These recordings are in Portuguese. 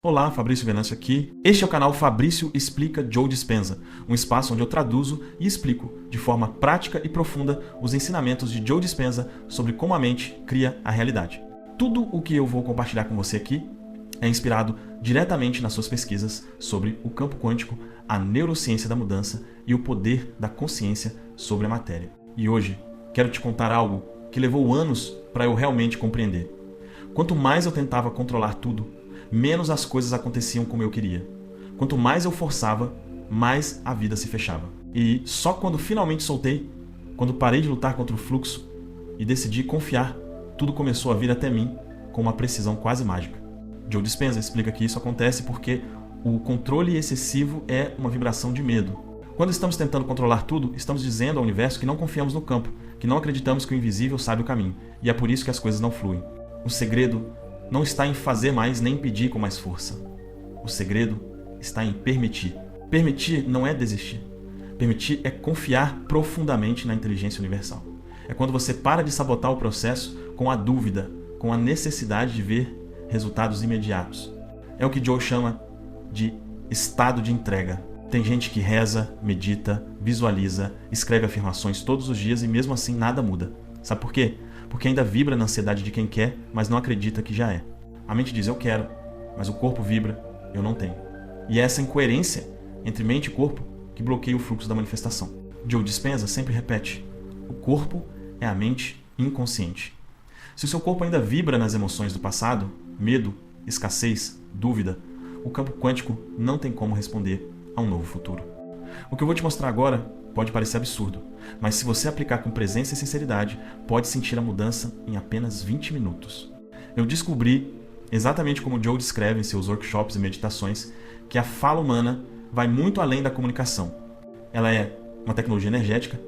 Olá, Fabrício Venâncio aqui. Este é o canal Fabrício Explica Joe Dispenza, um espaço onde eu traduzo e explico de forma prática e profunda os ensinamentos de Joe Dispenza sobre como a mente cria a realidade. Tudo o que eu vou compartilhar com você aqui é inspirado diretamente nas suas pesquisas sobre o campo quântico, a neurociência da mudança e o poder da consciência sobre a matéria. E hoje quero te contar algo que levou anos para eu realmente compreender. Quanto mais eu tentava controlar tudo, menos as coisas aconteciam como eu queria. Quanto mais eu forçava, mais a vida se fechava. E só quando finalmente soltei, quando parei de lutar contra o fluxo e decidi confiar, tudo começou a vir até mim com uma precisão quase mágica. Joe Dispenza explica que isso acontece porque o controle excessivo é uma vibração de medo. Quando estamos tentando controlar tudo, estamos dizendo ao universo que não confiamos no campo, que não acreditamos que o invisível sabe o caminho, e é por isso que as coisas não fluem. O segredo não está em fazer mais nem pedir com mais força. O segredo está em permitir. Permitir não é desistir. Permitir é confiar profundamente na inteligência universal. É quando você para de sabotar o processo com a dúvida, com a necessidade de ver resultados imediatos. É o que Joe chama de estado de entrega. Tem gente que reza, medita, visualiza, escreve afirmações todos os dias e mesmo assim nada muda. Sabe por quê? Porque ainda vibra na ansiedade de quem quer, mas não acredita que já é. A mente diz, eu quero, mas o corpo vibra, eu não tenho. E é essa incoerência entre mente e corpo que bloqueia o fluxo da manifestação. Joe Dispenza sempre repete, o corpo é a mente inconsciente. Se o seu corpo ainda vibra nas emoções do passado, medo, escassez, dúvida, o campo quântico não tem como responder a um novo futuro. O que eu vou te mostrar agora pode parecer absurdo, mas se você aplicar com presença e sinceridade, pode sentir a mudança em apenas 20 minutos. Eu descobri, exatamente como Joe descreve em seus workshops e meditações, que a fala humana vai muito além da comunicação. Ela é uma tecnologia energética,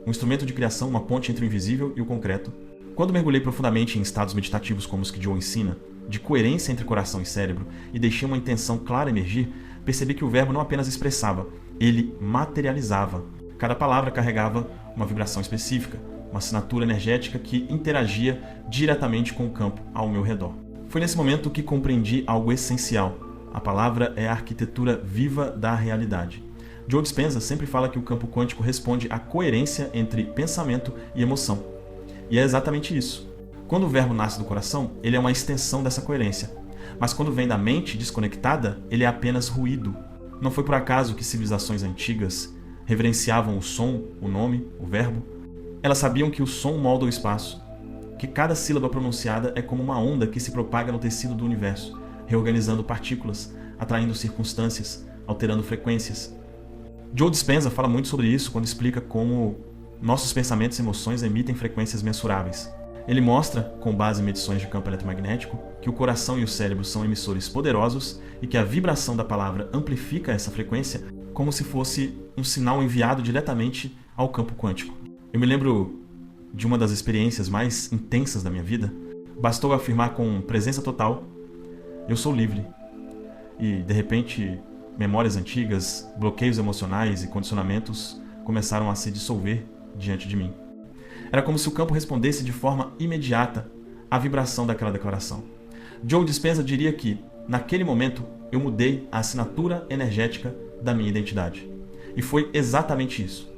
um instrumento de criação, uma ponte entre o invisível e o concreto. Quando mergulhei profundamente em estados meditativos como os que Joe ensina, de coerência entre coração e cérebro, e deixei uma intenção clara emergir, percebi que o verbo não apenas expressava, ele materializava. Cada palavra carregava uma vibração específica, uma assinatura energética que interagia diretamente com o campo ao meu redor. Foi nesse momento que compreendi algo essencial. A palavra é a arquitetura viva da realidade. Joe Dispenza sempre fala que o campo quântico responde à coerência entre pensamento e emoção. E é exatamente isso. Quando o verbo nasce do coração, ele é uma extensão dessa coerência. Mas quando vem da mente desconectada, ele é apenas ruído. Não foi por acaso que civilizações antigas reverenciavam o som, o nome, o verbo. Elas sabiam que o som molda o espaço, que cada sílaba pronunciada é como uma onda que se propaga no tecido do universo, reorganizando partículas, atraindo circunstâncias, alterando frequências. Joe Dispenza fala muito sobre isso quando explica como nossos pensamentos e emoções emitem frequências mensuráveis. Ele mostra, com base em medições de campo eletromagnético, que o coração e o cérebro são emissores poderosos e que a vibração da palavra amplifica essa frequência como se fosse um sinal enviado diretamente ao campo quântico. Eu me lembro de uma das experiências mais intensas da minha vida. Bastou afirmar com presença total, eu sou livre. E, de repente, memórias antigas, bloqueios emocionais e condicionamentos começaram a se dissolver diante de mim. Era como se o campo respondesse de forma imediata à vibração daquela declaração. Joe Dispenza diria que, naquele momento, eu mudei a assinatura energética da minha identidade. E foi exatamente isso.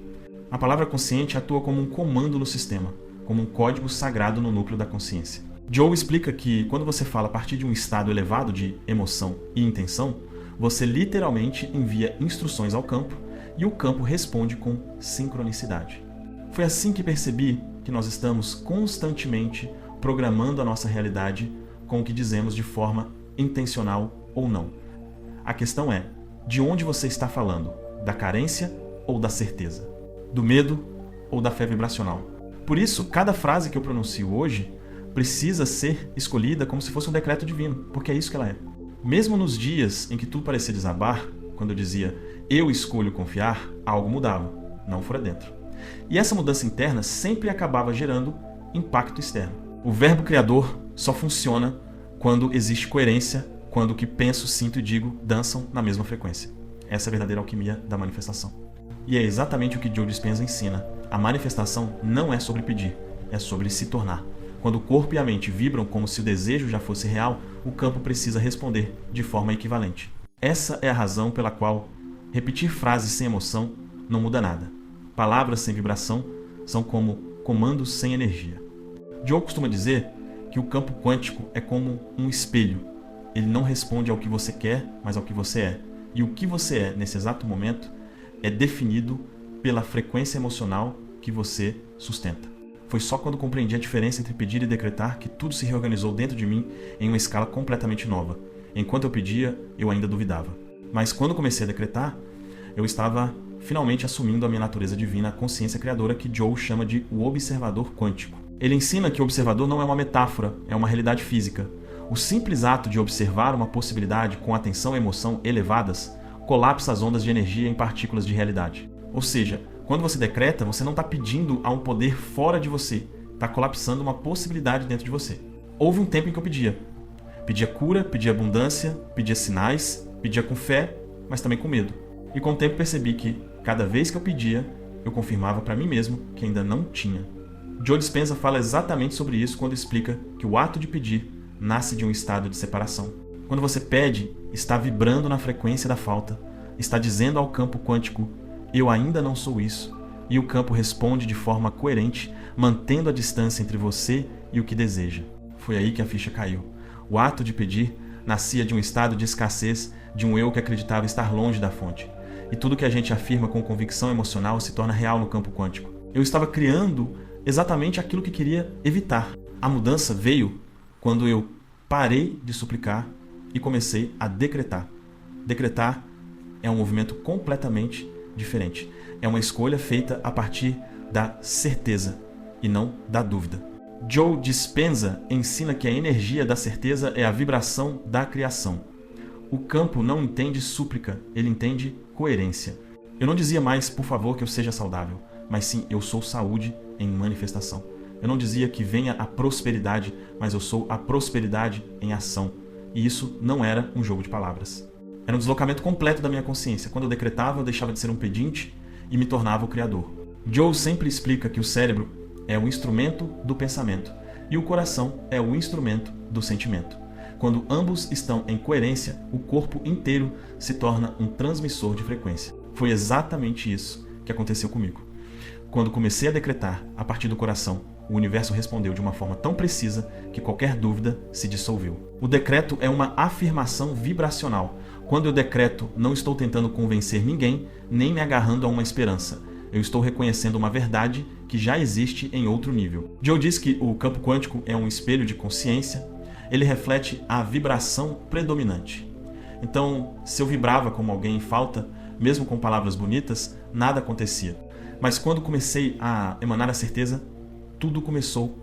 A palavra consciente atua como um comando no sistema, como um código sagrado no núcleo da consciência. Joe explica que, quando você fala a partir de um estado elevado de emoção e intenção, você literalmente envia instruções ao campo e o campo responde com sincronicidade. Foi assim que percebi que nós estamos constantemente programando a nossa realidade com o que dizemos de forma intencional ou não. A questão é, de onde você está falando? Da carência ou da certeza? Do medo ou da fé vibracional? Por isso, cada frase que eu pronuncio hoje precisa ser escolhida como se fosse um decreto divino, porque é isso que ela é. Mesmo nos dias em que tudo parecia desabar, quando eu dizia, eu escolho confiar, algo mudava, não fora dentro. E essa mudança interna sempre acabava gerando impacto externo. O verbo criador só funciona quando existe coerência, quando o que penso, sinto e digo dançam na mesma frequência. Essa é a verdadeira alquimia da manifestação. E é exatamente o que Joe Dispenza ensina. A manifestação não é sobre pedir, é sobre se tornar. Quando o corpo e a mente vibram como se o desejo já fosse real, o campo precisa responder de forma equivalente. Essa é a razão pela qual repetir frases sem emoção não muda nada. Palavras sem vibração são como comandos sem energia. Joe costuma dizer que o campo quântico é como um espelho. Ele não responde ao que você quer, mas ao que você é. E o que você é, nesse exato momento, é definido pela frequência emocional que você sustenta. Foi só quando compreendi a diferença entre pedir e decretar que tudo se reorganizou dentro de mim em uma escala completamente nova. Enquanto eu pedia, eu ainda duvidava. Mas quando comecei a decretar, eu estava finalmente assumindo a minha natureza divina, a consciência criadora que Joe chama de o observador quântico. Ele ensina que o observador não é uma metáfora, é uma realidade física. O simples ato de observar uma possibilidade com atenção e emoção elevadas colapsa as ondas de energia em partículas de realidade. Ou seja, quando você decreta, você não está pedindo a um poder fora de você, está colapsando uma possibilidade dentro de você. Houve um tempo em que eu pedia. Pedia cura, pedia abundância, pedia sinais, pedia com fé, mas também com medo. E com o tempo percebi que, cada vez que eu pedia, eu confirmava para mim mesmo que ainda não tinha. Joe Dispenza fala exatamente sobre isso quando explica que o ato de pedir nasce de um estado de separação. Quando você pede, está vibrando na frequência da falta, está dizendo ao campo quântico, eu ainda não sou isso, e o campo responde de forma coerente, mantendo a distância entre você e o que deseja. Foi aí que a ficha caiu. O ato de pedir nascia de um estado de escassez, de um eu que acreditava estar longe da fonte. E tudo que a gente afirma com convicção emocional se torna real no campo quântico. Eu estava criando exatamente aquilo que queria evitar. A mudança veio quando eu parei de suplicar e comecei a decretar. Decretar é um movimento completamente diferente. É uma escolha feita a partir da certeza e não da dúvida. Joe Dispenza ensina que a energia da certeza é a vibração da criação. O campo não entende súplica, ele entende coerência. Eu não dizia mais, por favor, que eu seja saudável, mas sim, eu sou saúde em manifestação. Eu não dizia que venha a prosperidade, mas eu sou a prosperidade em ação. E isso não era um jogo de palavras. Era um deslocamento completo da minha consciência. Quando eu decretava, eu deixava de ser um pedinte e me tornava o criador. Joe sempre explica que o cérebro é o instrumento do pensamento e o coração é o instrumento do sentimento. Quando ambos estão em coerência, o corpo inteiro se torna um transmissor de frequência. Foi exatamente isso que aconteceu comigo. Quando comecei a decretar a partir do coração, o universo respondeu de uma forma tão precisa que qualquer dúvida se dissolveu. O decreto é uma afirmação vibracional. Quando eu decreto, não estou tentando convencer ninguém, nem me agarrando a uma esperança. Eu estou reconhecendo uma verdade que já existe em outro nível. Joe diz que o campo quântico é um espelho de consciência. Ele reflete a vibração predominante. Então, se eu vibrava como alguém em falta, mesmo com palavras bonitas, nada acontecia. Mas quando comecei a emanar a certeza, tudo começou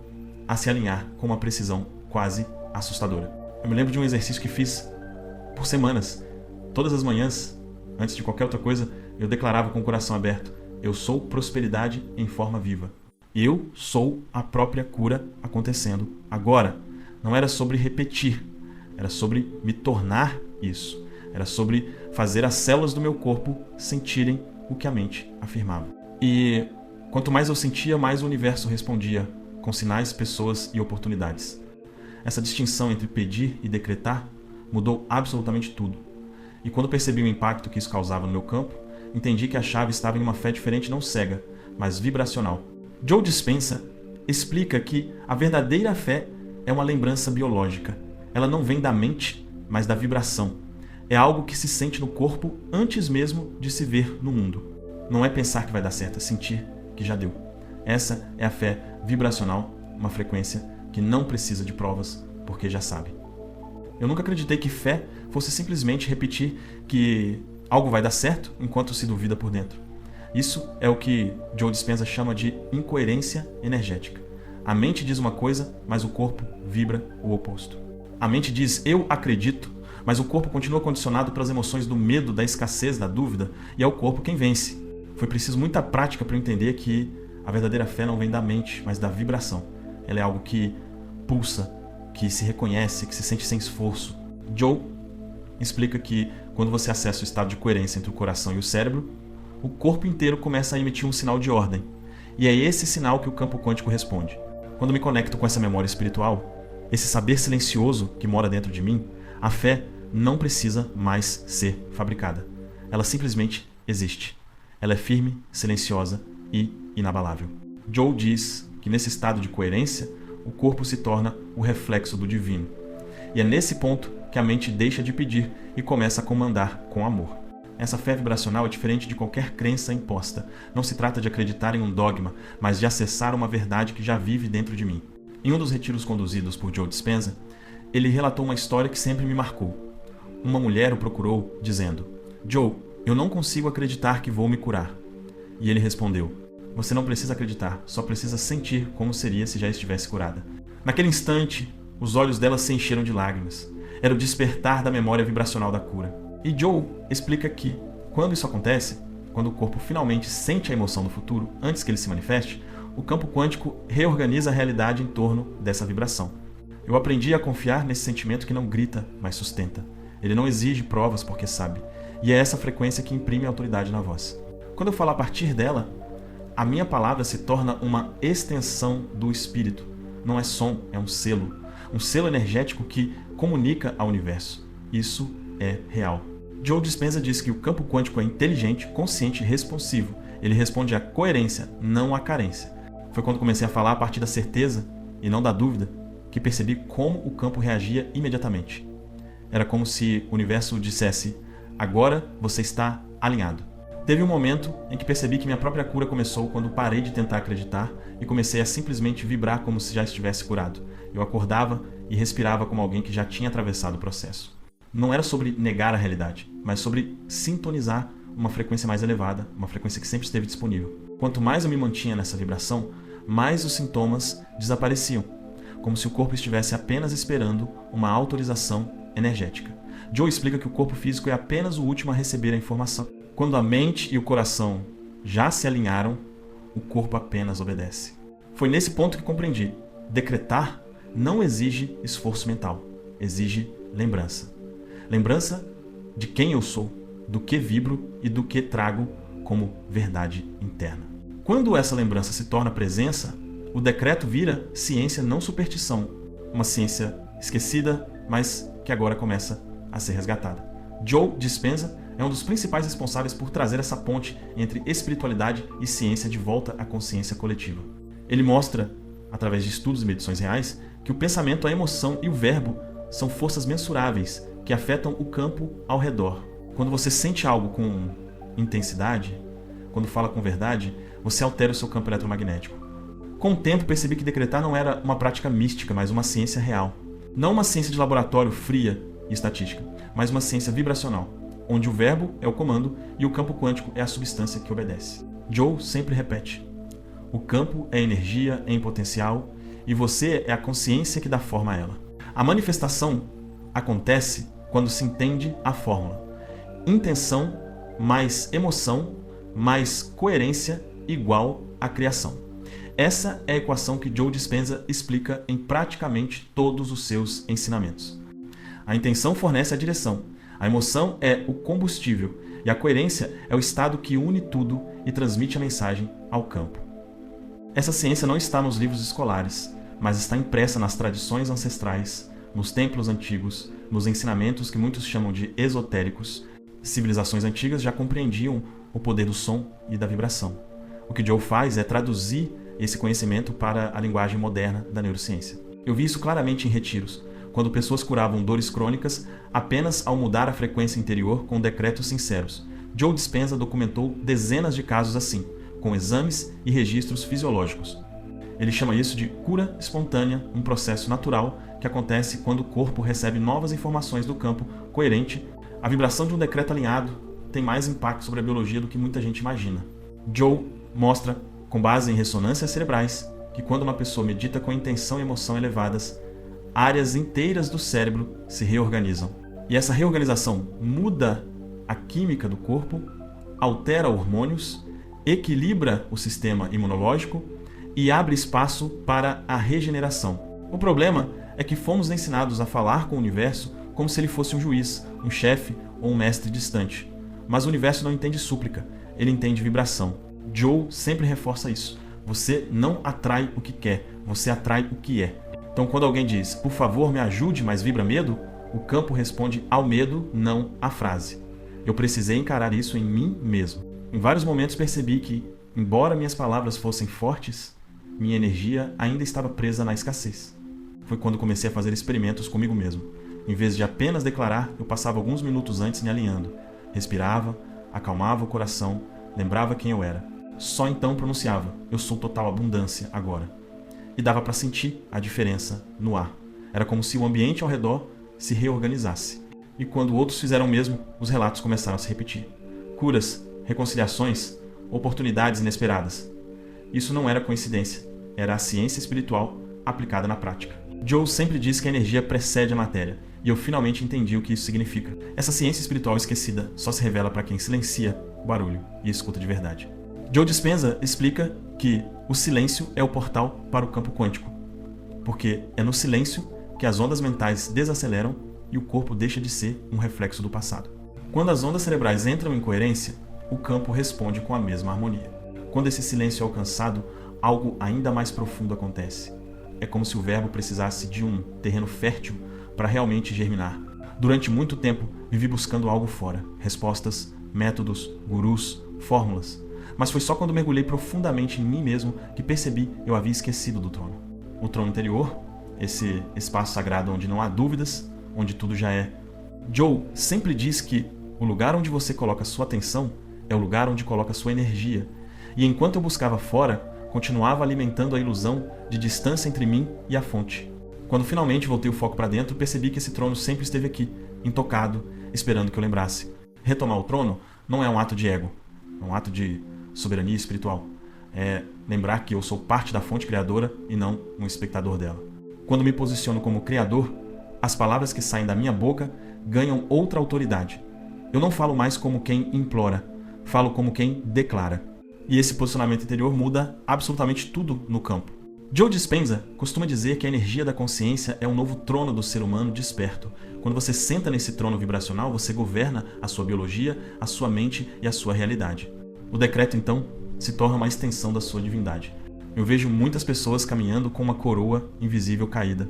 a se alinhar com uma precisão quase assustadora. Eu me lembro de um exercício que fiz por semanas. Todas as manhãs, antes de qualquer outra coisa, eu declarava com o coração aberto: eu sou prosperidade em forma viva. Eu sou a própria cura acontecendo agora. Não era sobre repetir, era sobre me tornar isso. Era sobre fazer as células do meu corpo sentirem o que a mente afirmava. E quanto mais eu sentia, mais o universo respondia, com sinais, pessoas e oportunidades. Essa distinção entre pedir e decretar mudou absolutamente tudo. E quando percebi o impacto que isso causava no meu campo, entendi que a chave estava em uma fé diferente, não cega, mas vibracional. Joe Dispenza explica que a verdadeira fé é uma lembrança biológica. Ela não vem da mente, mas da vibração. É algo que se sente no corpo antes mesmo de se ver no mundo. Não é pensar que vai dar certo, é sentir que já deu. Essa é a fé vibracional, uma frequência que não precisa de provas, porque já sabe. Eu nunca acreditei que fé fosse simplesmente repetir que algo vai dar certo enquanto se duvida por dentro. Isso é o que Joe Dispenza chama de incoerência energética. A mente diz uma coisa, mas o corpo vibra o oposto. A mente diz, eu acredito, mas o corpo continua condicionado pelas emoções do medo, da escassez, da dúvida, e é o corpo quem vence. Foi preciso muita prática para eu entender que a verdadeira fé não vem da mente, mas da vibração. Ela é algo que pulsa, que se reconhece, que se sente sem esforço. Joe explica que quando você acessa o estado de coerência entre o coração e o cérebro, o corpo inteiro começa a emitir um sinal de ordem. E é esse sinal que o campo quântico responde. Quando me conecto com essa memória espiritual, esse saber silencioso que mora dentro de mim, a fé não precisa mais ser fabricada. Ela simplesmente existe. Ela é firme, silenciosa e inabalável. Joe diz que nesse estado de coerência, o corpo se torna o reflexo do divino. E é nesse ponto que a mente deixa de pedir e começa a comandar com amor. Essa fé vibracional é diferente de qualquer crença imposta. Não se trata de acreditar em um dogma, mas de acessar uma verdade que já vive dentro de mim. Em um dos retiros conduzidos por Joe Dispenza, ele relatou uma história que sempre me marcou. Uma mulher o procurou, dizendo: Joe, eu não consigo acreditar que vou me curar. E ele respondeu: você não precisa acreditar, só precisa sentir como seria se já estivesse curada. Naquele instante, os olhos dela se encheram de lágrimas. Era o despertar da memória vibracional da cura. E Joe explica que, quando isso acontece, quando o corpo finalmente sente a emoção do futuro, antes que ele se manifeste, o campo quântico reorganiza a realidade em torno dessa vibração. Eu aprendi a confiar nesse sentimento que não grita, mas sustenta. Ele não exige provas porque sabe. E é essa frequência que imprime autoridade na voz. Quando eu falo a partir dela, a minha palavra se torna uma extensão do espírito. Não é som, é um selo. Um selo energético que comunica ao universo. Isso é real. Joe Dispenza diz que o campo quântico é inteligente, consciente e responsivo. Ele responde à coerência, não à carência. Foi quando comecei a falar a partir da certeza, e não da dúvida, que percebi como o campo reagia imediatamente. Era como se o universo dissesse: agora você está alinhado. Teve um momento em que percebi que minha própria cura começou quando parei de tentar acreditar e comecei a simplesmente vibrar como se já estivesse curado. Eu acordava e respirava como alguém que já tinha atravessado o processo. Não era sobre negar a realidade, mas sobre sintonizar uma frequência mais elevada, uma frequência que sempre esteve disponível. Quanto mais eu me mantinha nessa vibração, mais os sintomas desapareciam, como se o corpo estivesse apenas esperando uma autorização energética. Joe explica que o corpo físico é apenas o último a receber a informação. Quando a mente e o coração já se alinharam, o corpo apenas obedece. Foi nesse ponto que compreendi: decretar não exige esforço mental, exige lembrança. Lembrança de quem eu sou, do que vibro e do que trago como verdade interna. Quando essa lembrança se torna presença, o decreto vira ciência, não superstição. Uma ciência esquecida, mas que agora começa a ser resgatada. Joe Dispenza é um dos principais responsáveis por trazer essa ponte entre espiritualidade e ciência de volta à consciência coletiva. Ele mostra, através de estudos e medições reais, que o pensamento, a emoção e o verbo são forças mensuráveis que afetam o campo ao redor. Quando você sente algo com intensidade, quando fala com verdade, você altera o seu campo eletromagnético. Com o tempo, percebi que decretar não era uma prática mística, mas uma ciência real. Não uma ciência de laboratório fria e estatística, mas uma ciência vibracional, onde o verbo é o comando e o campo quântico é a substância que obedece. Joe sempre repete: o campo é energia em potencial e você é a consciência que dá forma a ela. A manifestação acontece quando se entende a fórmula: intenção mais emoção mais coerência igual à criação. Essa é a equação que Joe Dispenza explica em praticamente todos os seus ensinamentos. A intenção fornece a direção, a emoção é o combustível e a coerência é o estado que une tudo e transmite a mensagem ao campo. Essa ciência não está nos livros escolares, mas está impressa nas tradições ancestrais, nos templos antigos, nos ensinamentos que muitos chamam de esotéricos. Civilizações antigas já compreendiam o poder do som e da vibração. O que Joe faz é traduzir esse conhecimento para a linguagem moderna da neurociência. Eu vi isso claramente em retiros, quando pessoas curavam dores crônicas apenas ao mudar a frequência interior com decretos sinceros. Joe Dispenza documentou dezenas de casos assim, com exames e registros fisiológicos. Ele chama isso de cura espontânea, um processo natural que acontece quando o corpo recebe novas informações do campo coerente. A vibração de um decreto alinhado tem mais impacto sobre a biologia do que muita gente imagina. Joe mostra, com base em ressonâncias cerebrais, que quando uma pessoa medita com intenção e emoção elevadas, áreas inteiras do cérebro se reorganizam. E essa reorganização muda a química do corpo, altera hormônios, equilibra o sistema imunológico e abre espaço para a regeneração. O problema é que fomos ensinados a falar com o universo como se ele fosse um juiz, um chefe ou um mestre distante. Mas o universo não entende súplica, ele entende vibração. Joe sempre reforça isso. Você não atrai o que quer, você atrai o que é. Então quando alguém diz, por favor me ajude, mas vibra medo, o campo responde ao medo, não à frase. Eu precisei encarar isso em mim mesmo. Em vários momentos percebi que, embora minhas palavras fossem fortes, minha energia ainda estava presa na escassez. Foi quando comecei a fazer experimentos comigo mesmo. Em vez de apenas declarar, eu passava alguns minutos antes me alinhando. Respirava, acalmava o coração, lembrava quem eu era. Só então pronunciava, eu sou total abundância agora. E dava para sentir a diferença no ar. Era como se o ambiente ao redor se reorganizasse. E quando outros fizeram o mesmo, os relatos começaram a se repetir. Curas, reconciliações, oportunidades inesperadas. Isso não era coincidência, era a ciência espiritual aplicada na prática. Joe sempre diz que a energia precede a matéria, e eu finalmente entendi o que isso significa. Essa ciência espiritual esquecida só se revela para quem silencia o barulho e escuta de verdade. Joe Dispenza explica que o silêncio é o portal para o campo quântico, porque é no silêncio que as ondas mentais desaceleram e o corpo deixa de ser um reflexo do passado. Quando as ondas cerebrais entram em coerência, o campo responde com a mesma harmonia. Quando esse silêncio é alcançado, algo ainda mais profundo acontece. É como se o verbo precisasse de um terreno fértil para realmente germinar. Durante muito tempo, vivi buscando algo fora. Respostas, métodos, gurus, fórmulas. Mas foi só quando mergulhei profundamente em mim mesmo que percebi eu havia esquecido do trono. O trono interior, esse espaço sagrado onde não há dúvidas, onde tudo já é. Joe sempre diz que o lugar onde você coloca sua atenção é o lugar onde coloca sua energia. E enquanto eu buscava fora, continuava alimentando a ilusão de distância entre mim e a fonte. Quando finalmente voltei o foco para dentro, percebi que esse trono sempre esteve aqui, intocado, esperando que eu lembrasse. Retomar o trono não é um ato de ego, é um ato de soberania espiritual. É lembrar que eu sou parte da fonte criadora e não um espectador dela. Quando me posiciono como criador, as palavras que saem da minha boca ganham outra autoridade. Eu não falo mais como quem implora, falo como quem declara. E esse posicionamento interior muda absolutamente tudo no campo. Joe Dispenza costuma dizer que a energia da consciência é o novo trono do ser humano desperto. Quando você senta nesse trono vibracional, você governa a sua biologia, a sua mente e a sua realidade. O decreto, então, se torna uma extensão da sua divindade. Eu vejo muitas pessoas caminhando com uma coroa invisível caída.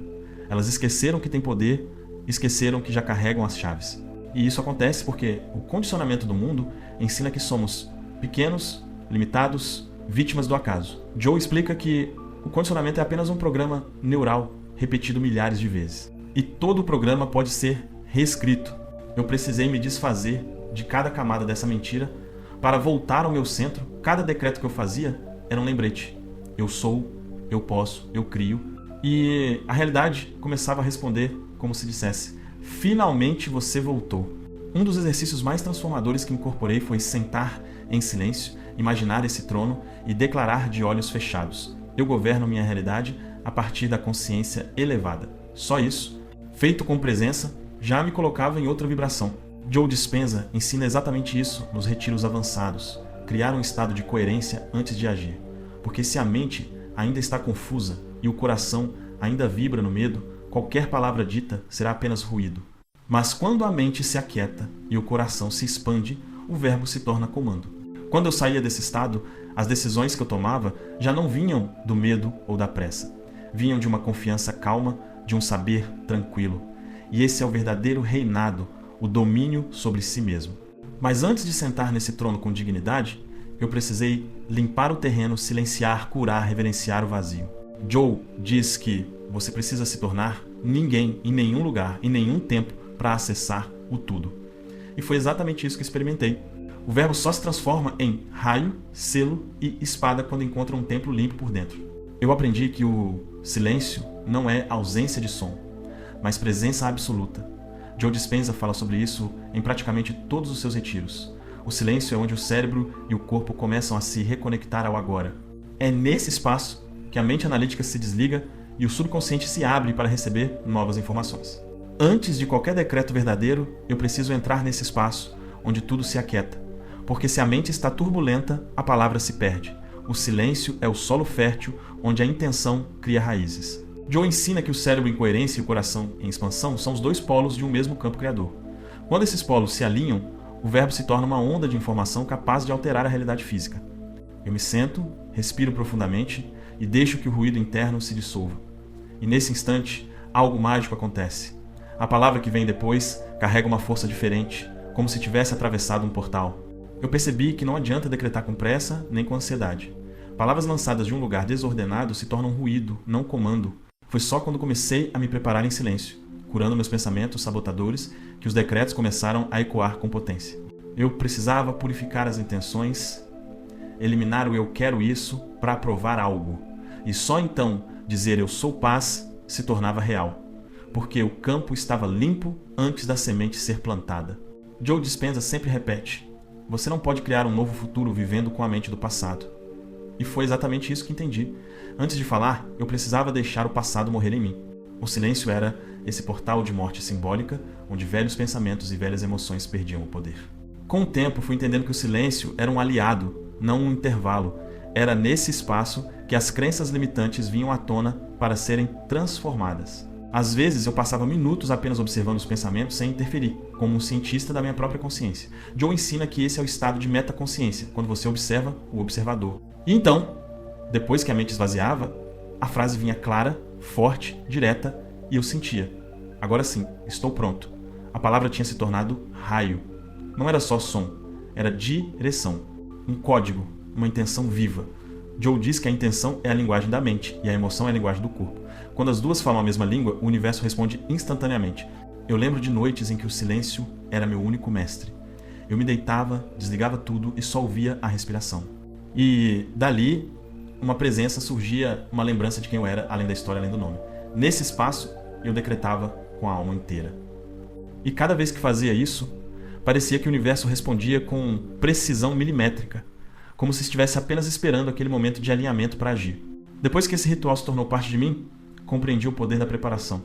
Elas esqueceram que têm poder, esqueceram que já carregam as chaves. E isso acontece porque o condicionamento do mundo ensina que somos pequenos, limitados, vítimas do acaso. Joe explica que o condicionamento é apenas um programa neural repetido milhares de vezes. E todo o programa pode ser reescrito. Eu precisei me desfazer de cada camada dessa mentira para voltar ao meu centro. Cada decreto que eu fazia era um lembrete. Eu sou, eu posso, eu crio. E a realidade começava a responder como se dissesse: finalmente você voltou. Um dos exercícios mais transformadores que incorporei foi sentar em silêncio, imaginar esse trono e declarar de olhos fechados: eu governo minha realidade a partir da consciência elevada. Só isso, feito com presença, já me colocava em outra vibração. Joe Dispenza ensina exatamente isso nos retiros avançados: criar um estado de coerência antes de agir. Porque se a mente ainda está confusa e o coração ainda vibra no medo, qualquer palavra dita será apenas ruído. Mas quando a mente se aquieta e o coração se expande, o verbo se torna comando. Quando eu saía desse estado, as decisões que eu tomava já não vinham do medo ou da pressa. Vinham de uma confiança calma, de um saber tranquilo. E esse é o verdadeiro reinado, o domínio sobre si mesmo. Mas antes de sentar nesse trono com dignidade, eu precisei limpar o terreno, silenciar, curar, reverenciar o vazio. Joe diz que você precisa se tornar ninguém em nenhum lugar, em nenhum tempo, para acessar o tudo. E foi exatamente isso que experimentei. O verbo só se transforma em raio, selo e espada quando encontra um templo limpo por dentro. Eu aprendi que o silêncio não é ausência de som, mas presença absoluta. Joe Dispenza fala sobre isso em praticamente todos os seus retiros. O silêncio é onde o cérebro e o corpo começam a se reconectar ao agora. É nesse espaço que a mente analítica se desliga e o subconsciente se abre para receber novas informações. Antes de qualquer decreto verdadeiro, eu preciso entrar nesse espaço onde tudo se aquieta. Porque se a mente está turbulenta, a palavra se perde. O silêncio é o solo fértil onde a intenção cria raízes. Joe ensina que o cérebro em coerência e o coração em expansão são os dois polos de um mesmo campo criador. Quando esses polos se alinham, o verbo se torna uma onda de informação capaz de alterar a realidade física. Eu me sento, respiro profundamente e deixo que o ruído interno se dissolva. E nesse instante, algo mágico acontece. A palavra que vem depois carrega uma força diferente, como se tivesse atravessado um portal. Eu percebi que não adianta decretar com pressa nem com ansiedade. Palavras lançadas de um lugar desordenado se tornam ruído, não comando. Foi só quando comecei a me preparar em silêncio, curando meus pensamentos sabotadores, que os decretos começaram a ecoar com potência. Eu precisava purificar as intenções, eliminar o eu quero isso para provar algo. E só então dizer eu sou paz se tornava real, porque o campo estava limpo antes da semente ser plantada. Joe Dispenza sempre repete: você não pode criar um novo futuro vivendo com a mente do passado. E foi exatamente isso que entendi. Antes de falar, eu precisava deixar o passado morrer em mim. O silêncio era esse portal de morte simbólica, onde velhos pensamentos e velhas emoções perdiam o poder. Com o tempo, fui entendendo que o silêncio era um aliado, não um intervalo. Era nesse espaço que as crenças limitantes vinham à tona para serem transformadas. Às vezes, eu passava minutos apenas observando os pensamentos sem interferir, como um cientista da minha própria consciência. Joe ensina que esse é o estado de metaconsciência, quando você observa o observador. E então, depois que a mente esvaziava, a frase vinha clara, forte, direta, e eu sentia: agora sim, estou pronto. A palavra tinha se tornado raio. Não era só som, era direção, um código, uma intenção viva. Joe diz que a intenção é a linguagem da mente e a emoção é a linguagem do corpo. Quando as duas falam a mesma língua, o universo responde instantaneamente. Eu lembro de noites em que o silêncio era meu único mestre. Eu me deitava, desligava tudo e só ouvia a respiração. E dali, uma presença surgia, uma lembrança de quem eu era, além da história, além do nome. Nesse espaço, eu decretava com a alma inteira. E cada vez que fazia isso, parecia que o universo respondia com precisão milimétrica, como se estivesse apenas esperando aquele momento de alinhamento para agir. Depois que esse ritual se tornou parte de mim, compreendi o poder da preparação.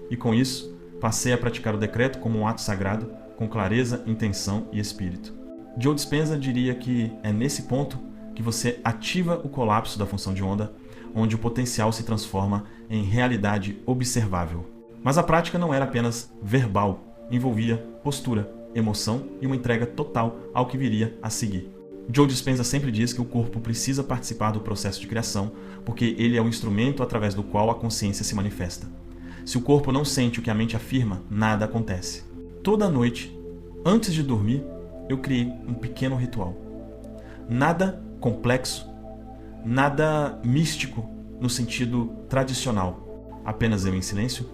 E com isso, passei a praticar o decreto como um ato sagrado, com clareza, intenção e espírito. Joe Dispenza diria que é nesse ponto que você ativa o colapso da função de onda, onde o potencial se transforma em realidade observável. Mas a prática não era apenas verbal, envolvia postura, emoção e uma entrega total ao que viria a seguir. Joe Dispenza sempre diz que o corpo precisa participar do processo de criação, porque ele é o instrumento através do qual a consciência se manifesta. Se o corpo não sente o que a mente afirma, nada acontece. Toda noite, antes de dormir, eu criei um pequeno ritual. Nada complexo, nada místico no sentido tradicional. Apenas eu em silêncio,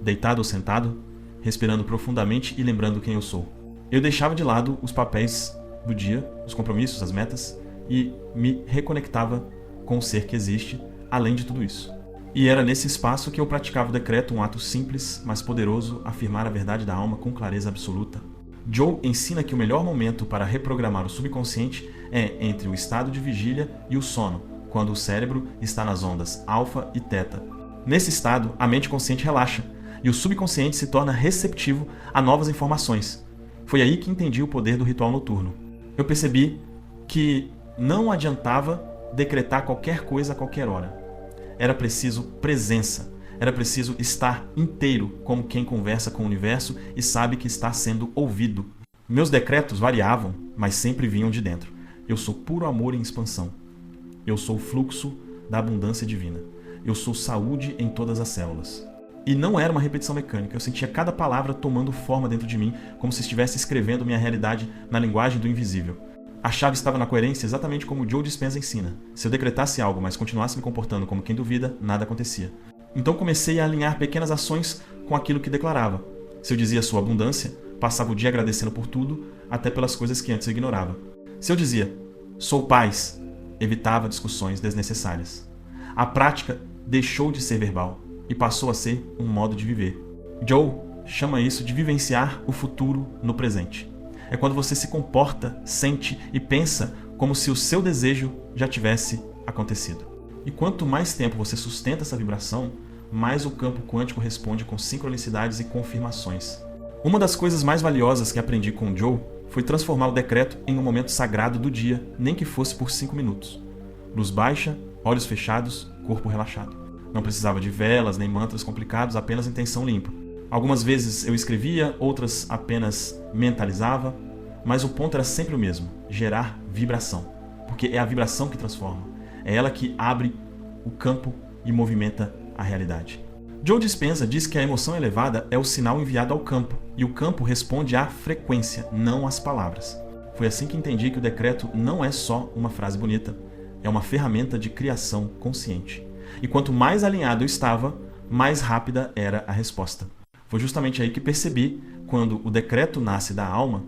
deitado ou sentado, respirando profundamente e lembrando quem eu sou. Eu deixava de lado os papéis do dia, os compromissos, as metas, e me reconectava com o ser que existe, além de tudo isso. E era nesse espaço que eu praticava o decreto, um ato simples, mas poderoso, afirmar a verdade da alma com clareza absoluta. Joe ensina que o melhor momento para reprogramar o subconsciente é entre o estado de vigília e o sono, quando o cérebro está nas ondas alfa e teta. Nesse estado, a mente consciente relaxa, e o subconsciente se torna receptivo a novas informações. Foi aí que entendi o poder do ritual noturno. Eu percebi que não adiantava decretar qualquer coisa a qualquer hora. Era preciso presença. Era preciso estar inteiro, como quem conversa com o universo e sabe que está sendo ouvido. Meus decretos variavam, mas sempre vinham de dentro. Eu sou puro amor em expansão. Eu sou o fluxo da abundância divina. Eu sou saúde em todas as células. E não era uma repetição mecânica. Eu sentia cada palavra tomando forma dentro de mim, como se estivesse escrevendo minha realidade na linguagem do invisível. A chave estava na coerência, exatamente como Joe Dispenza ensina. Se eu decretasse algo, mas continuasse me comportando como quem duvida, nada acontecia. Então comecei a alinhar pequenas ações com aquilo que declarava. Se eu dizia sua abundância, passava o dia agradecendo por tudo, até pelas coisas que antes eu ignorava. Se eu dizia sou paz, evitava discussões desnecessárias. A prática deixou de ser verbal e passou a ser um modo de viver. Joe chama isso de vivenciar o futuro no presente. É quando você se comporta, sente e pensa como se o seu desejo já tivesse acontecido. E quanto mais tempo você sustenta essa vibração, mais o campo quântico responde com sincronicidades e confirmações. Uma das coisas mais valiosas que aprendi com Joe foi transformar o decreto em um momento sagrado do dia, nem que fosse por 5 minutos. Luz baixa, olhos fechados, corpo relaxado. Não precisava de velas nem mantras complicados, apenas intenção limpa. Algumas vezes eu escrevia, outras apenas mentalizava, mas o ponto era sempre o mesmo: gerar vibração. Porque é a vibração que transforma. É ela que abre o campo e movimenta a realidade. Joe Dispenza diz que a emoção elevada é o sinal enviado ao campo, e o campo responde à frequência, não às palavras. Foi assim que entendi que o decreto não é só uma frase bonita, é uma ferramenta de criação consciente. E quanto mais alinhado eu estava, mais rápida era a resposta. Foi justamente aí que percebi, quando o decreto nasce da alma,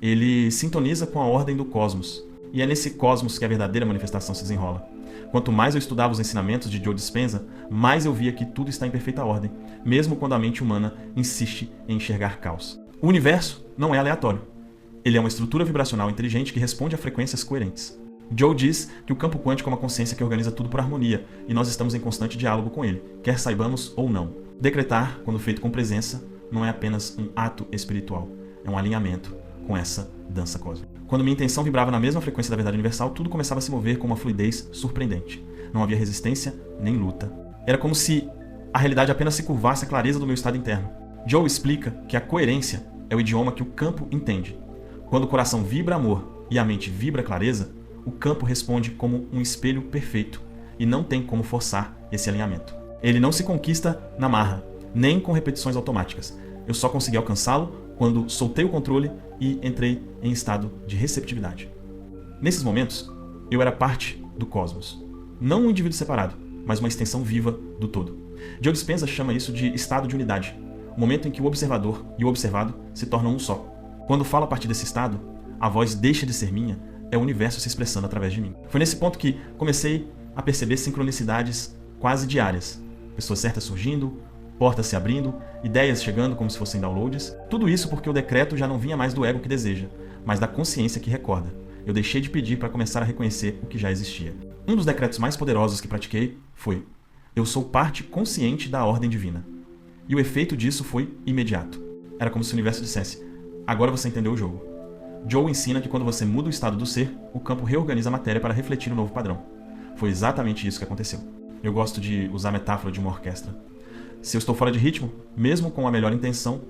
ele sintoniza com a ordem do cosmos. E é nesse cosmos que a verdadeira manifestação se desenrola. Quanto mais eu estudava os ensinamentos de Joe Dispenza, mais eu via que tudo está em perfeita ordem, mesmo quando a mente humana insiste em enxergar caos. O universo não é aleatório. Ele é uma estrutura vibracional inteligente que responde a frequências coerentes. Joe diz que o campo quântico é uma consciência que organiza tudo por harmonia, e nós estamos em constante diálogo com ele, quer saibamos ou não. Decretar, quando feito com presença, não é apenas um ato espiritual, é um alinhamento com essa dança cósmica. Quando minha intenção vibrava na mesma frequência da verdade universal, tudo começava a se mover com uma fluidez surpreendente. Não havia resistência nem luta. Era como se a realidade apenas se curvasse à clareza do meu estado interno. Joe explica que a coerência é o idioma que o campo entende. Quando o coração vibra amor e a mente vibra clareza, o campo responde como um espelho perfeito e não tem como forçar esse alinhamento. Ele não se conquista na marra, nem com repetições automáticas. Eu só consegui alcançá-lo quando soltei o controle e entrei em estado de receptividade. Nesses momentos, eu era parte do cosmos. Não um indivíduo separado, mas uma extensão viva do todo. Joe Dispenza chama isso de estado de unidade, o momento em que o observador e o observado se tornam um só. Quando falo a partir desse estado, a voz deixa de ser minha, é o universo se expressando através de mim. Foi nesse ponto que comecei a perceber sincronicidades quase diárias. Pessoas certas surgindo, portas se abrindo, ideias chegando como se fossem downloads. Tudo isso porque o decreto já não vinha mais do ego que deseja, mas da consciência que recorda. Eu deixei de pedir para começar a reconhecer o que já existia. Um dos decretos mais poderosos que pratiquei foi: eu sou parte consciente da ordem divina. E o efeito disso foi imediato. Era como se o universo dissesse: agora você entendeu o jogo. Joe ensina que quando você muda o estado do ser, o campo reorganiza a matéria para refletir o novo padrão. Foi exatamente isso que aconteceu. Eu gosto de usar a metáfora de uma orquestra. Se eu estou fora de ritmo, mesmo com a melhor intenção,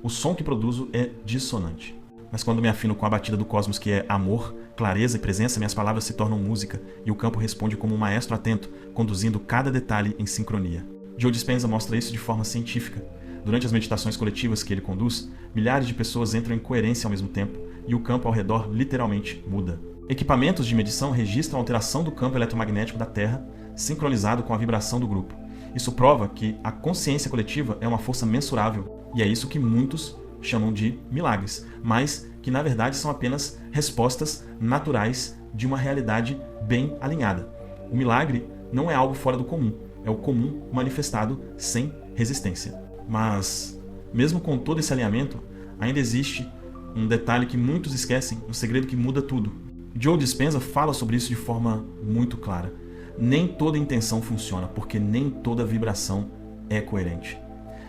o som que produzo é dissonante. Mas quando me afino com a batida do cosmos, que é amor, clareza e presença, minhas palavras se tornam música e o campo responde como um maestro atento, conduzindo cada detalhe em sincronia. Joe Dispenza mostra isso de forma científica. Durante as meditações coletivas que ele conduz, milhares de pessoas entram em coerência ao mesmo tempo e o campo ao redor literalmente muda. Equipamentos de medição registram a alteração do campo eletromagnético da Terra, sincronizado com a vibração do grupo. Isso prova que a consciência coletiva é uma força mensurável, e é isso que muitos chamam de milagres, mas que na verdade são apenas respostas naturais de uma realidade bem alinhada. O milagre não é algo fora do comum, é o comum manifestado sem resistência. Mas, mesmo com todo esse alinhamento, ainda existe um detalhe que muitos esquecem, um segredo que muda tudo. Joe Dispenza fala sobre isso de forma muito clara. Nem toda intenção funciona, porque nem toda vibração é coerente.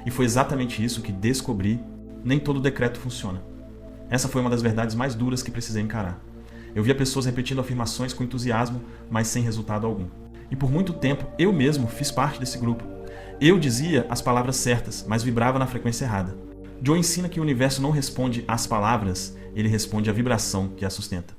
E foi exatamente isso que descobri: nem todo decreto funciona. Essa foi uma das verdades mais duras que precisei encarar. Eu via pessoas repetindo afirmações com entusiasmo, mas sem resultado algum. E por muito tempo, eu mesmo fiz parte desse grupo. Eu dizia as palavras certas, mas vibrava na frequência errada. Joe ensina que o universo não responde às palavras, ele responde à vibração que a sustenta.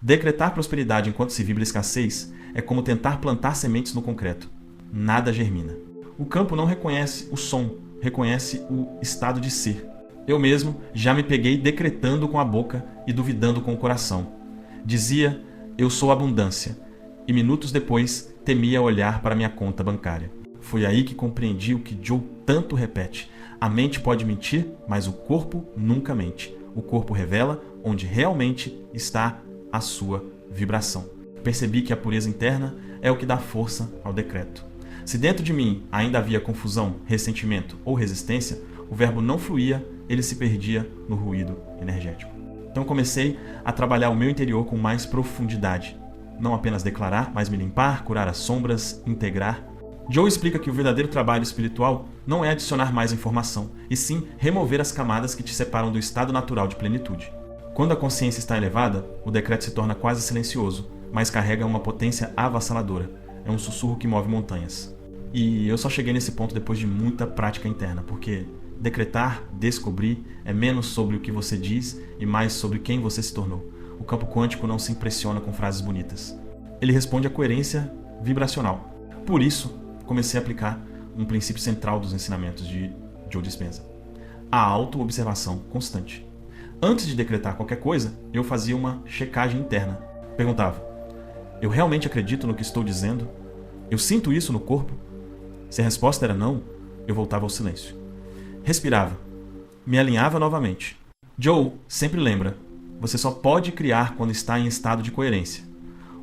Decretar prosperidade enquanto se vibra escassez é como tentar plantar sementes no concreto. Nada germina. O campo não reconhece o som, reconhece o estado de ser. Eu mesmo já me peguei decretando com a boca e duvidando com o coração. Dizia: eu sou abundância, e minutos depois temia olhar para minha conta bancária. Foi aí que compreendi o que Joe tanto repete: a mente pode mentir, mas o corpo nunca mente. O corpo revela onde realmente está a sua vibração. Percebi que a pureza interna é o que dá força ao decreto. Se dentro de mim ainda havia confusão, ressentimento ou resistência, o verbo não fluía, ele se perdia no ruído energético. Então comecei a trabalhar o meu interior com mais profundidade. Não apenas declarar, mas me limpar, curar as sombras, integrar. Joe explica que o verdadeiro trabalho espiritual não é adicionar mais informação, e sim remover as camadas que te separam do estado natural de plenitude. Quando a consciência está elevada, o decreto se torna quase silencioso, mas carrega uma potência avassaladora. É um sussurro que move montanhas. E eu só cheguei nesse ponto depois de muita prática interna, porque decretar, descobrir, é menos sobre o que você diz e mais sobre quem você se tornou. O campo quântico não se impressiona com frases bonitas. ele responde à coerência vibracional. Por isso, comecei a aplicar um princípio central dos ensinamentos de Joe Dispenza: a auto-observação constante. Antes de decretar qualquer coisa, eu fazia uma checagem interna. Perguntava: eu realmente acredito no que estou dizendo? Eu sinto isso no corpo? Se a resposta era não, eu voltava ao silêncio. Respirava. Me alinhava novamente. Joe sempre lembra: você só pode criar quando está em estado de coerência.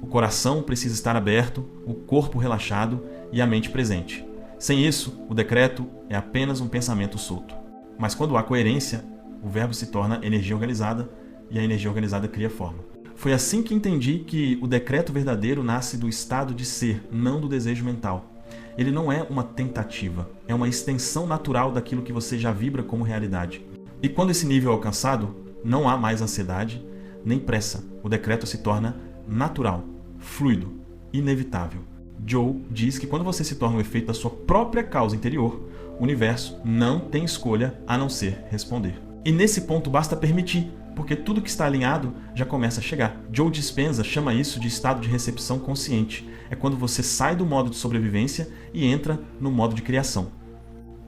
O coração precisa estar aberto, o corpo relaxado e a mente presente. Sem isso, o decreto é apenas um pensamento solto. Mas quando há coerência, o verbo se torna energia organizada e a energia organizada cria forma. Foi assim que entendi que o decreto verdadeiro nasce do estado de ser, não do desejo mental. Ele não é uma tentativa, é uma extensão natural daquilo que você já vibra como realidade. E quando esse nível é alcançado, não há mais ansiedade nem pressa. O decreto se torna natural, fluido, inevitável. Joe diz que quando você se torna um efeito da sua própria causa interior, o universo não tem escolha a não ser responder. E nesse ponto basta permitir, porque tudo que está alinhado já começa a chegar. Joe Dispenza chama isso de estado de recepção consciente. É quando você sai do modo de sobrevivência e entra no modo de criação.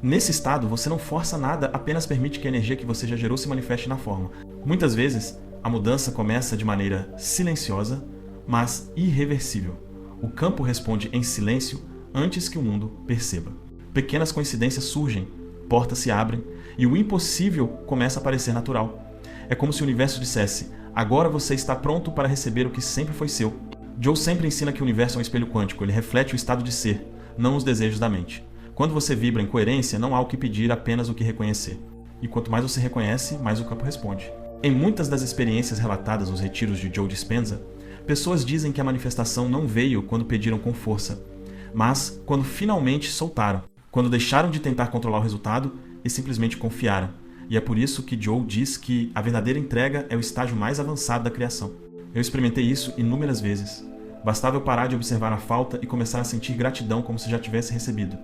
Nesse estado, você não força nada, apenas permite que a energia que você já gerou se manifeste na forma. Muitas vezes, a mudança começa de maneira silenciosa, mas irreversível. O campo responde em silêncio antes que o mundo perceba. Pequenas coincidências surgem, portas se abrem e o impossível começa a parecer natural. É como se o universo dissesse: agora você está pronto para receber o que sempre foi seu. Joe sempre ensina que o universo é um espelho quântico, ele reflete o estado de ser, não os desejos da mente. Quando você vibra em coerência, não há o que pedir, apenas o que reconhecer. E quanto mais você reconhece, mais o campo responde. Em muitas das experiências relatadas nos retiros de Joe Dispenza, pessoas dizem que a manifestação não veio quando pediram com força, mas quando finalmente soltaram, quando deixaram de tentar controlar o resultado e simplesmente confiaram. E é por isso que Joe diz que a verdadeira entrega é o estágio mais avançado da criação. Eu experimentei isso inúmeras vezes. Bastava eu parar de observar a falta e começar a sentir gratidão como se já tivesse recebido.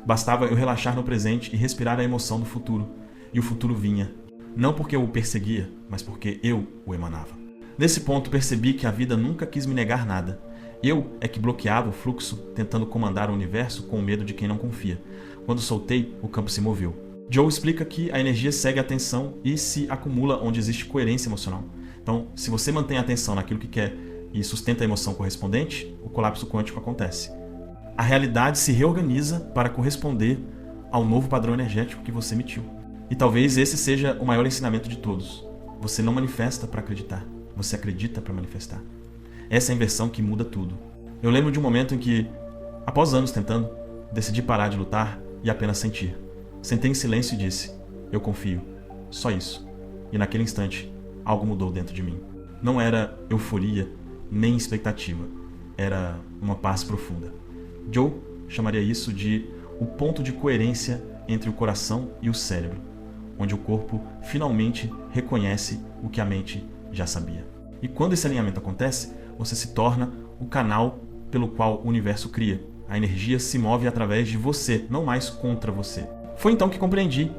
Bastava eu relaxar no presente e respirar a emoção do futuro. E o futuro vinha. Não porque eu o perseguia, mas porque eu o emanava. Nesse ponto percebi que a vida nunca quis me negar nada. Eu é que bloqueava o fluxo, tentando comandar o universo com o medo de quem não confia. Quando soltei, o campo se moveu. Joe explica que a energia segue a atenção e se acumula onde existe coerência emocional. Então, se você mantém a atenção naquilo que quer e sustenta a emoção correspondente, o colapso quântico acontece. A realidade se reorganiza para corresponder ao novo padrão energético que você emitiu. E talvez esse seja o maior ensinamento de todos. Você não manifesta para acreditar, você acredita para manifestar. Essa é a inversão que muda tudo. Eu lembro de um momento em que, após anos tentando, decidi parar de lutar e apenas sentir. Sentei em silêncio e disse: eu confio. Só isso. E naquele instante, algo mudou dentro de mim. Não era euforia, nem expectativa. Era uma paz profunda. Joe chamaria isso de o ponto de coerência entre o coração e o cérebro, onde o corpo finalmente reconhece o que a mente já sabia. E quando esse alinhamento acontece, você se torna o canal pelo qual o universo cria. A energia se move através de você, não mais contra você. Foi então que compreendi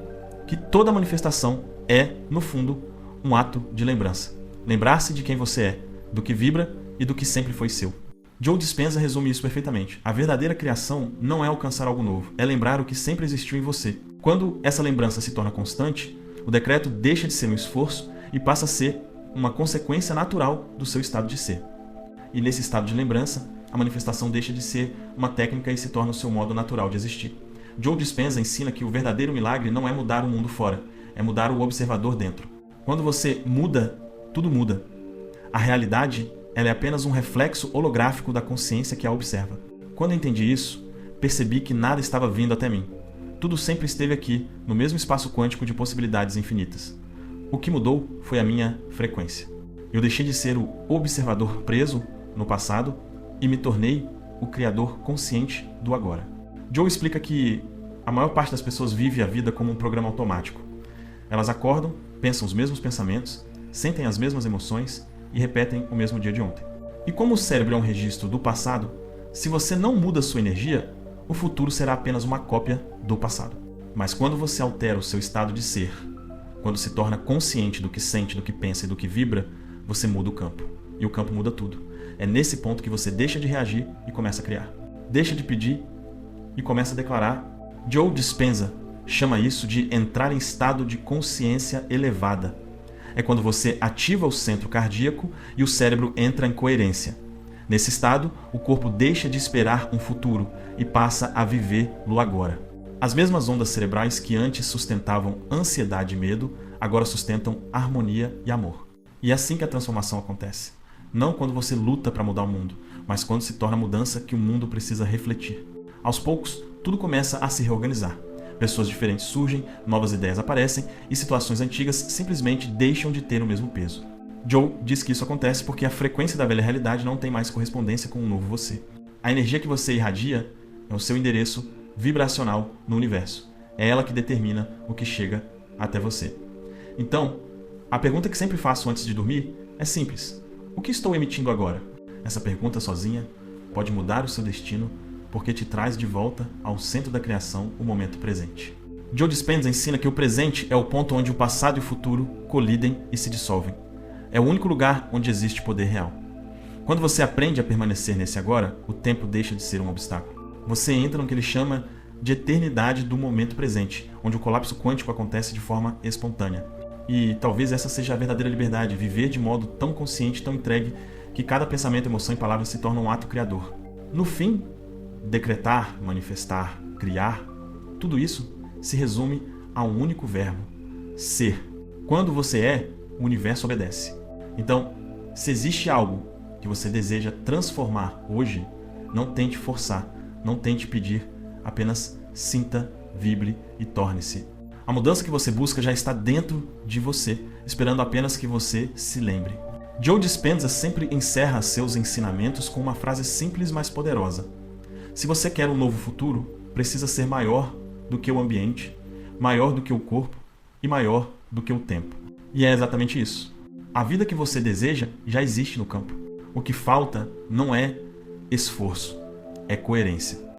que toda manifestação é, no fundo, um ato de lembrança. Lembrar-se de quem você é, do que vibra e do que sempre foi seu. Joe Dispenza resume isso perfeitamente. A verdadeira criação não é alcançar algo novo, é lembrar o que sempre existiu em você. Quando essa lembrança se torna constante, o decreto deixa de ser um esforço e passa a ser uma consequência natural do seu estado de ser. E nesse estado de lembrança, a manifestação deixa de ser uma técnica e se torna o seu modo natural de existir. Joe Dispenza ensina que o verdadeiro milagre não é mudar o mundo fora, é mudar o observador dentro. Quando você muda, tudo muda. A realidade, ela é apenas um reflexo holográfico da consciência que a observa. Quando eu entendi isso, percebi que nada estava vindo até mim. Tudo sempre esteve aqui, no mesmo espaço quântico de possibilidades infinitas. O que mudou foi a minha frequência. Eu deixei de ser o observador preso no passado e me tornei o criador consciente do agora. Joe explica que a maior parte das pessoas vive a vida como um programa automático. Elas acordam, pensam os mesmos pensamentos, sentem as mesmas emoções e repetem o mesmo dia de ontem. E como o cérebro é um registro do passado, se você não muda sua energia, o futuro será apenas uma cópia do passado. Mas quando você altera o seu estado de ser, quando se torna consciente do que sente, do que pensa e do que vibra, você muda o campo. E o campo muda tudo. É nesse ponto que você deixa de reagir e começa a criar. Deixa de pedir e começa a declarar. Joe Dispenza chama isso de entrar em estado de consciência elevada. É quando você ativa o centro cardíaco e o cérebro entra em coerência. Nesse estado, o corpo deixa de esperar um futuro e passa a viver no agora. As mesmas ondas cerebrais que antes sustentavam ansiedade e medo, agora sustentam harmonia e amor. E é assim que a transformação acontece. Não quando você luta para mudar o mundo, mas quando se torna a mudança que o mundo precisa refletir. Aos poucos, tudo começa a se reorganizar. Pessoas diferentes surgem, novas ideias aparecem e situações antigas simplesmente deixam de ter o mesmo peso. Joe diz que isso acontece porque a frequência da velha realidade não tem mais correspondência com o novo você. A energia que você irradia é o seu endereço vibracional no universo. É ela que determina o que chega até você. Então, a pergunta que sempre faço antes de dormir é simples. O que estou emitindo agora? Essa pergunta sozinha pode mudar o seu destino porque te traz de volta ao centro da criação, o momento presente. Joe Dispenza ensina que o presente é o ponto onde o passado e o futuro colidem e se dissolvem. É o único lugar onde existe poder real. Quando você aprende a permanecer nesse agora, o tempo deixa de ser um obstáculo. Você entra no que ele chama de eternidade do momento presente, onde o colapso quântico acontece de forma espontânea. E talvez essa seja a verdadeira liberdade, viver de modo tão consciente, tão entregue, que cada pensamento, emoção e palavra se torna um ato criador. No fim, decretar, manifestar, criar, tudo isso se resume a um único verbo: ser. Quando você é, o universo obedece. Então, se existe algo que você deseja transformar hoje, não tente forçar, não tente pedir, apenas sinta, vibre e torne-se. A mudança que você busca já está dentro de você, esperando apenas que você se lembre. Joe Dispenza sempre encerra seus ensinamentos com uma frase simples, mas poderosa. Se você quer um novo futuro, precisa ser maior do que o ambiente, maior do que o corpo e maior do que o tempo. E é exatamente isso. A vida que você deseja já existe no campo. O que falta não é esforço, é coerência.